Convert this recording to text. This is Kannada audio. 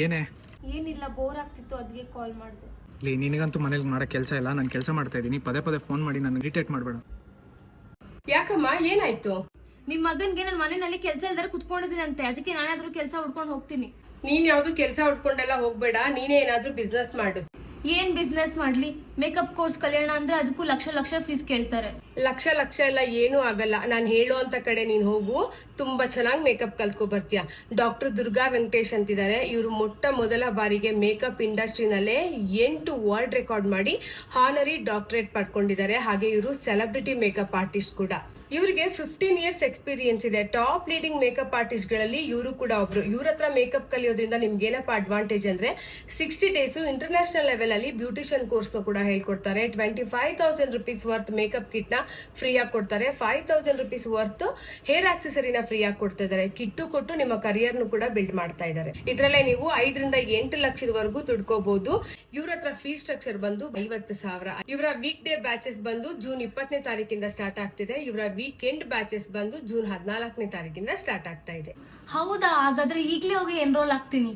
ಏನೇ? ಏನಿಲ್ಲ, ಬೋರ್ ಆಗ್ತಿತ್ತು, ಅದಕ್ಕೆ ಕಾಲ್ ಮಾಡಿದೆ. ಇಲ್ಲಿ ನಿನಗಂತೂ ಮನೇಲಿ ಮಾಡೋ ಕೆಲಸ ಇಲ್ಲ, ನಾನು ಕೆಲಸ ಮಾಡ್ತಾ ಇದ್ದೀನಿ. ಪದೇ ಪದೇ ಫೋನ್ ಮಾಡಿ ನಾನು ಇರಿಟೇಟ್ ಮಾಡಬೇಡ. ಯಾಕಮ್ಮ, ಏನಾಯ್ತು? ನಿಮ್ ಮಗನ್ಗೆ ನನ್ನ ಮನೆಯಲ್ಲಿ ಕೆಲಸ ಇಲ್ದಾರೆ ಕುತ್ಕೊಂಡಿದ್ದೀನಂತೆ, ಅದಕ್ಕೆ ನಾನಾದ್ರೂ ಕೆಲಸ ಹುಡ್ಕೊಂಡು ಹೋಗ್ತೀನಿ. ನೀನ್ ಯಾವ್ದು ಕೆಲಸ ಹುಡ್ಕೊಂಡೆಲ್ಲ ಹೋಗ್ಬೇಡ, ನೀನೇ ಏನಾದ್ರೂ ಬಿಸ್ನೆಸ್ ಮಾಡು. ಏನ್ ಬಿಸ್ನೆಸ್ ಮಾಡ್ಲಿ? ಮೇಕಪ್ ಕೋರ್ಸ್ ಕಲಿಯೋಣ ಅಂದ್ರೆ ಅದಕ್ಕೂ ಲಕ್ಷ ಲಕ್ಷ ಫೀಸ್ ಕೇಳ್ತಾರೆ. ಲಕ್ಷ ಎಲ್ಲ ಏನೂ ಆಗಲ್ಲ. ನಾನು ಹೇಳುವಂತ ಕಡೆ ನೀನ್ ಹೋಗು, ತುಂಬಾ ಚೆನ್ನಾಗಿ ಮೇಕಪ್ ಕಲ್ತ್ಕೊ ಬರ್ತೀಯ. ಡಾಕ್ಟರ್ ದುರ್ಗಾ ವೆಂಕಟೇಶ್ ಅಂತಿದ್ದಾರೆ. ಇವರು ಮೊದಲ ಬಾರಿಗೆ ಮೇಕಪ್ ಇಂಡಸ್ಟ್ರಿನಲ್ಲೇ 8 ವರ್ಲ್ಡ್ ರೆಕಾರ್ಡ್ ಮಾಡಿ ಹಾನರಿ ಡಾಕ್ಟರೇಟ್ ಪಡ್ಕೊಂಡಿದ್ದಾರೆ. ಹಾಗೆ ಇವರು ಸೆಲೆಬ್ರಿಟಿ ಮೇಕಪ್ ಆರ್ಟಿಸ್ಟ್ ಕೂಡ. ಇವರಿಗೆ 15 ಇಯರ್ಸ್ ಎಕ್ಸ್ಪೀರಿಯನ್ಸ್ ಇದೆ. ಟಾಪ್ ಲೀಡಿಂಗ್ ಮೇಕಪ್ ಆರ್ಟಿಸ್ಟ್ ಗಳಲ್ಲಿ ಇವರು ಕೂಡ ಒಬ್ರು. ಇವ್ರ ಹತ್ರ ಮೇಕಪ್ ಕಲಿಯೋದ್ರಿಂದ ನಿಮ್ಗೆ ಏನಪ್ಪಾ ಅಡ್ವಾಂಟೇಜ್ ಅಂದ್ರೆ 60 ಡೇಸ್ ಇಂಟರ್ನ್ಯಾಷನಲ್ ಲೆವೆಲ್ ಅಲ್ಲಿ ಬ್ಯೂಟಿಷಿಯನ್ ಕೋರ್ಸ್ ಕೂಡ ಹೇಳ್ಕೊಡ್ತಾರೆ. 25,000 rupees ವರ್ತ್ ಮೇಕಪ್ ಕಿಟ್ ನ ಫ್ರೀ ಆಗಿ ಕೊಡ್ತಾರೆ. 5,000 rupees ವರ್ತ್ ಹೇರ್ ಆಕ್ಸೆಸರಿನ ಫ್ರೀ ಆಗಿ ಕೊಡ್ತಾ ಇದ್ದಾರೆ. ಕಿಟ್ಟು ಕೊಟ್ಟು ನಿಮ್ಮ ಕರಿಯರ್ ಕೂಡ ಬಿಲ್ಡ್ ಮಾಡ್ತಾ ಇದ್ದಾರೆ. ಇದ್ರಲ್ಲೇ ನೀವು 5 ರಿಂದ 8 ಲಕ್ಷದವರೆಗೂ ದುಡ್ಕೋಬಹುದು. ಇವ್ರ ಹತ್ರ ಫೀ ಸ್ಟ್ರಕ್ಚರ್ ಬಂದು 50,000. ಇವರ ವೀಕ್ ಡೇ ಬ್ಯಾಚಸ್ ಬಂದು ಜೂನ್ 20ನೇ ತಾರೀಕಿಂದ ಸ್ಟಾರ್ಟ್ ಆಗ್ತಿದೆ. ಇವರ ವೀಕೆಂಡ್ ಬ್ಯಾಚಸ್ ಬಂದು ಜೂನ್ 14ನೇ ತಾರೀಕಿಂದ ಸ್ಟಾರ್ಟ್ ಆಗ್ತಾ ಇದೆ. ಹೌದಾ? ಹಾಗಾದ್ರೆ ಈಗ್ಲೇ ಹೋಗಿ ಎನ್ರೋಲ್ ಆಗ್ತೀನಿ.